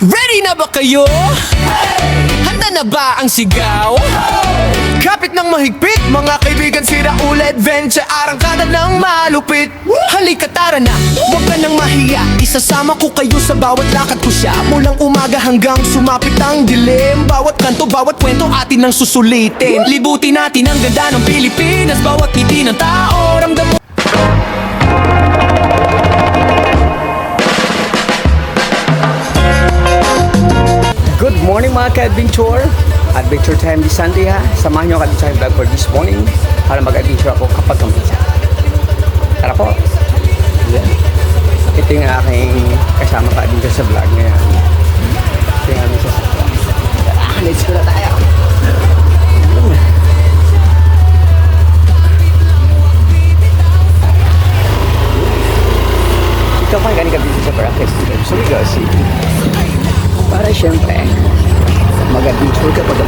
Ready na ba kayo? Handa na ba ang sigaw? Kapit ng mahigpit, mga kaibigan, sira ulit adventure, arangkada ng malupit. Halika tara na, huwag ka nang mahiya, isasama ko kayo sa bawat lakad ko siya. Mulang umaga hanggang sumapit ang dilim, bawat kanto, bawat kwento atin ang susulitin. Libutin natin ang ganda ng Pilipinas, bawat ngiti ng tao, ramdam mo. Good morning mga ka-adventure. Adventure time this Sunday ha. Samahan nyo ako sa vlog for this morning para mag-adventure ako kapag kamisa. Tara po. Yeah. Ito yung aking kasama ka-adventure sa vlog ngayon. Ito yung aming sasakyan. Tara, let's go na tayo. Ikaw pa galing ka-adventure sa Paracas. So we go see. Para syempre, mag-adventure ka pag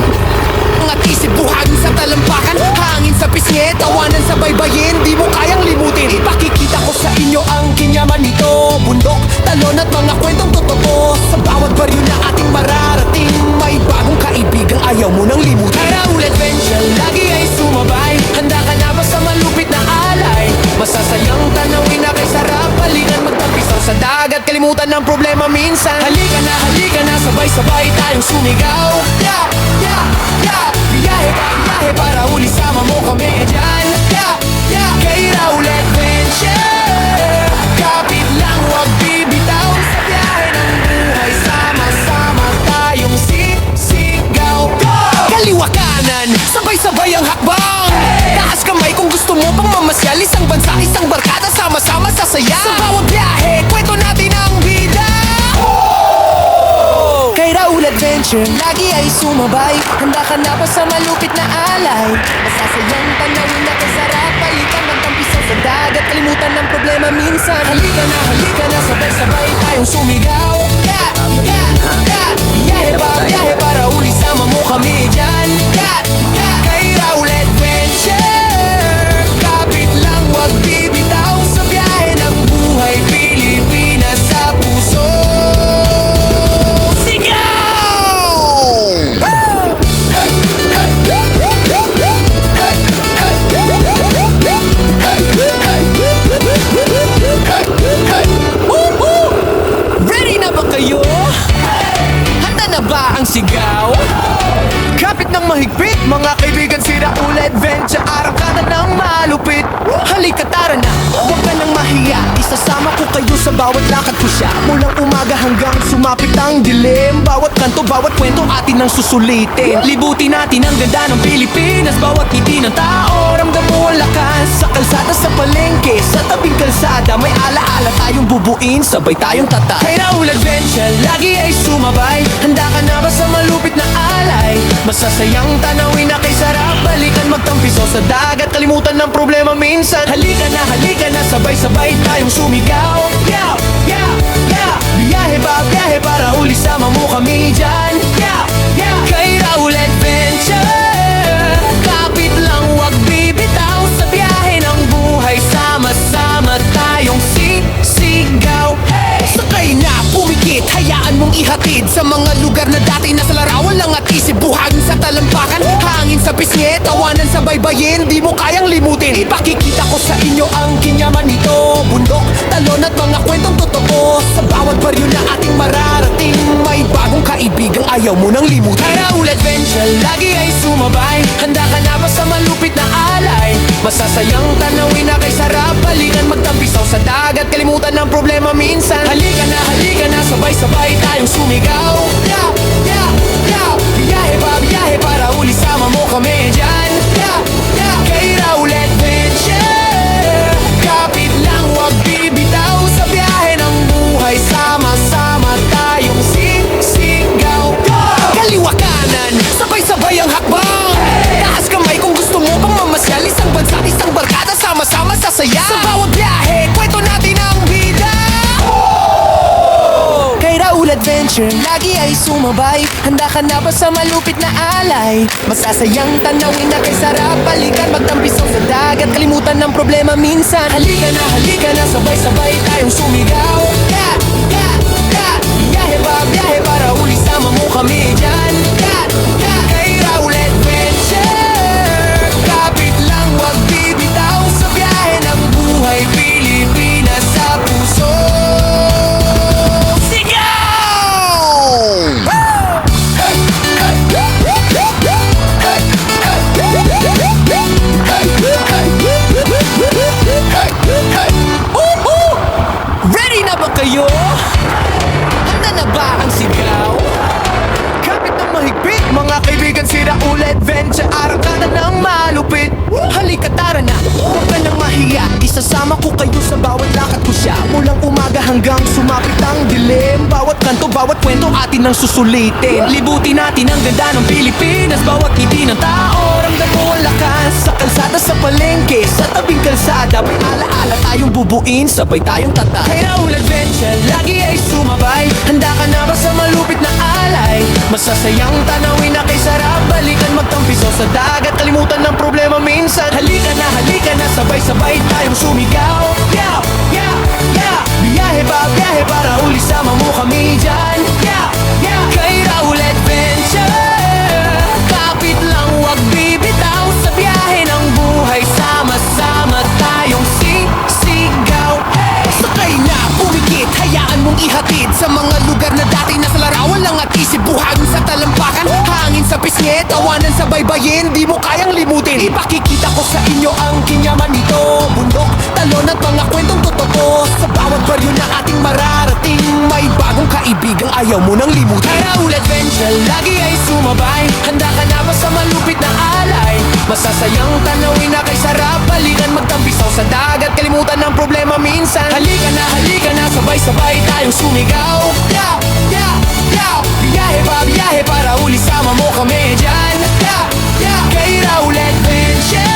Ang isip buhagin sa talampakan, hangin sa pisngi, tawanan sa baybayin, di mo kayang limutin. Ipakikita ko sa inyo ang kinyaman nito, bundok, talon at mga kwentong totoo. Sa bawat baryo na ating mararating, may bagong kaibigang ayaw mo nang limutin. Raul Adventure, lagi ay sumabay, handa ka na ba sa malupit na alay? Masasayang tanawin na kay sarap, balikan magtampisaw sa dagat, kalimutan ng problema minsan. Halika na, sabay-sabay tayong sumigaw. Yeah, yeah, yeah. Biyahe para uli, sama mo kami dyan. Yeah, yeah. Kay Raul Adventure, kapit lang, wag bibitaw. Sa biyahe ng buhay, sama-sama tayong sisigaw. Go! Kaliwa kanan, sabay-sabay ang hakbang. Taas kamay kung gusto mo pang mamasyal, isang bansa, isang barkada, sama-sama sasaya. Sa bawat biyahe, kwento natin ang bida. Kay Raul Adventure, lagi ay sumabay, handa ka na ba sa malupit na alay? Masasayang tanawin na kasarap, palitan magtampisaw sa dagat, kalimutan ng problema minsan. Halika na, sabay-sabay tayong sumigaw. Yeah, yeah, yeah. Biyahe para uli, sama mo kami dyan. Yeah, yeah. Kay Raul Adventure, kapit lang, wag bibitaw. Sa biyahe ng buhay, Pilipinas sa puso. Ang sigaw, kapit ng mahigpit, mga kaibigan, sira ulit adventure, arangkada ng malupit. Halika tara na, huwag ka nang mahiya, isasama ko kayo sa bawat lakad ko siya. Mulang umaga hanggang sumapit ang dilim, bawat kanto, bawat kwento atin ang susulitin. Libutin natin ang ganda ng Pilipinas, bawat ngiti ng tao, ramdam mo ang lakas. Sa kalsada, sa palengke, sa tabing kalsada, may alaala tayong bubuin, sabay tayong tata. Kay Raul Adventure, lagi ay sumabay, handa ka na ba sa malupit na alay? Masasayang tanawin na kay sarap, balikan magtampisaw sa dagat, kalimutan ng problema minsan. Halika na, sabay-sabay tayong sumigaw. Yeah, yeah, yeah. Biyahe para uli, sama mo kami dyan. Yeah, yeah. Kay Raul Adventure, kapit lang, wag bibitaw. Sa biyahe ng buhay, sama-sama tayong sisigaw. Sakay na, pumikit, hayaan mong ihatid sa mga lugar na dati nasa larawan lang at isip buhagin sa talampakan, hangin sa pisngi, tawanan sa baybayin, di mo kayang limutin. Ipakikita ko sa inyo ang kinyaman nito, bundok, talon at mga kwentong totoo. Sa bawat baryo na ating mararating, may bagong kaibigang ayaw mo nang limutin. Raul Adventure, lagi ay sumabay, handa ka na ba sa malupit na alay? Masasayang tanawin na kay sarap, balikan magtampisaw sa dagat, kalimutan ng problema minsan. Halika na, sabay-sabay tayong sumigaw. Yeah, yeah, yeah. Biyahe para uli, sama mo kami dyan. Yeah, yeah. Kay Raul Adventure, kapit lang, wag bibitaw. Sa biyahe ng buhay, sama-sama tayong sisigaw. Kaliwa kanan, sabay-sabay ang hakbang. Taas kamay kung gusto mo pang mamasyal, isang bansa, isang barkada, sama-sama sasaya. Sa bawat biyahe, kwento natin ang bida. Kay Raul Adventure, lagi ay sumabay, handa ka na ba sa malupit na alay? Masasayang tanawin na kay sarap, balikan magtampisaw sa dagat, kalimutan ng problema minsan. Halika na, sabay-sabay tayong sumigaw. Yeah, yeah, yeah. Biyahe para sira ulit Venture, arangkada ng malupit. Halika tara na, huwag ka nang mahiya. Isasama ko kayo sa bawat lakad ko siya. Mulang umaga hanggang sumapit ang dilim. Bawat kanto, bawat kwento atin ang susulitin. Libutin natin ang ganda ng Pilipinas. Bawat ngiti ng tao, ramdam mo ang lakas. Sa kalsada, sa palengke, sa tabing kalsada, may alaala tayong bubuin, sabay tayong tatay. Kay Raul Adventure, lagi ay sumabay. Handa ka na ba sa malupit na alay? Masasayang tanawin na kay sarap. Balikan magtampiso sa dagat, kalimutan ng problema minsan. Halika na, sabay-sabay tayong sumigaw. Yeah, yeah, yeah. Biyahe para uli sama mo kami dyan. Yeah, yeah. Kay Raul Adventure, kapit lang wag bibitaw. Sa biyahe ng buhay, sama-sama tayong sisigaw. Sakay na, pumikit, hayaan mong ihatid sa mga lugar na dati nasa larawan lang at isip. Buhagin sa talampakan, hangin sa pisngi, tawanan sa baybayin, di mo kayang limutin. Ipakikita ko sa inyo ang kinyaman nito. Bundok, talon at mga kwentong totoo. Sa bawat baryo na ating mararating, may bagong kaibigang ayaw mo nang limutin. Kay Raul Adventure, lagi ay sumabay. Handa ka na ba sa malupit na alay? Masasayang tanawin na kay sarap. Balikan magtampisaw sa dagat, kalimutan ng problema minsan. Halika na, sabay-sabay tayong sumigaw. Yeah, yeah, yeah. Biyahe para uli sama mo kami dyan. Yeah, yeah. Kay Raul Adventure,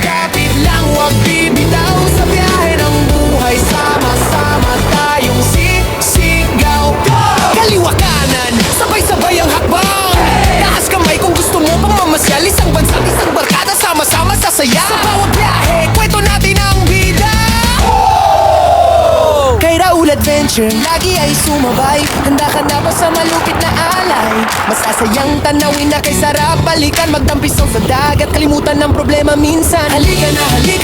kapit lang wag bibitaw. Sa biyahe ng buhay, sama-sama tayong sisigaw. Kaliwa kanan, sabay-sabay ang hakbang. Taas kamay kung gusto mo pang mamasyal. Isang bansa, isang barkada, sama-sama sasaya. Sa bawat biyahe, kwento natin ang bida. Kay Raul Adventure, lagi ay sumabay. Handa ka na ba sa malupit na alay? Masasayang tanawin na kay sarap. Balikan magtampisaw sa dagat, kalimutan ng problema minsan. Halika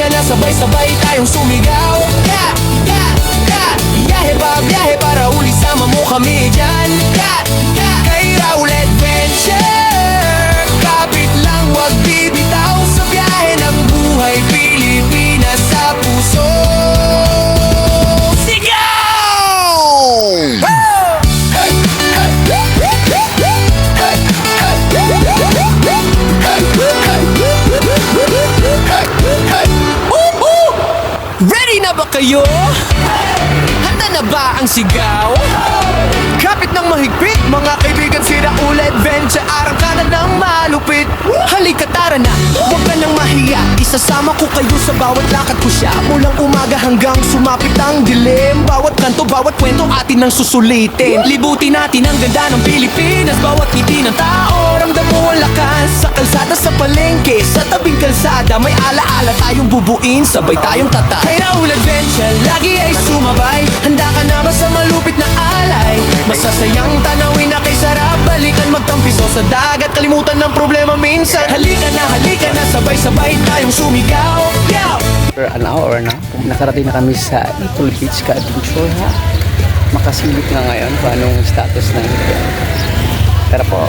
na, sabay-sabay tayong sumigaw. Yeah, yeah, yeah. Biyahe para uli sama mo kami dyan. Yeah, yeah. Kay Raul Adventure, kapit lang wag bibitaw. Sa biyahe ng buhay, Pilipinas sa puso. Ready na ba kayo? Handa na ba ang sigaw? Kapit ng mahigpit, mga kaibigan, sira ulit Venture, arangkada ng malupit. Halika tara na, huwag ka nang mahiya. Isasama ko kayo sa bawat lakad ko siya. Mulang umaga hanggang sumapit ang dilim. Bawat kanto, bawat kwento atin ang susulitin. Libutin natin ang ganda ng Pilipinas. Bawat ngiti ng tao, ramdam mo ang lakas. Sa kalsada, sa palengke, sa tabing kalsada, may alaala tayong bubuin, sabay tayong tatay. Kay Raul Adventure, lagi ay sumabay. Handa ka na ba sa malupit na alay? Masasayang tanawin na kay sarap. Balikan magtampiso sa dagat, kalimutan ng problema minsan. Halika na, sabay-sabay tayong sumigaw. Yeah! After an hour na, nakarating na kami sa Itool Beach Ka-Adventure ha. Makasilip nga ngayon kung anong status ng ito. Tara po.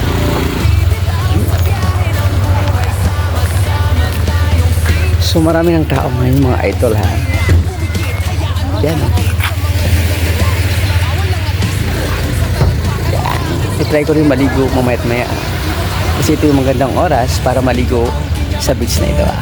So marami ng tao ngayon mga idol ha. Yan. I-try ko rin maligo mamayat maya. Kasi ito yung magandang oras para maligo sa beach na ito ha.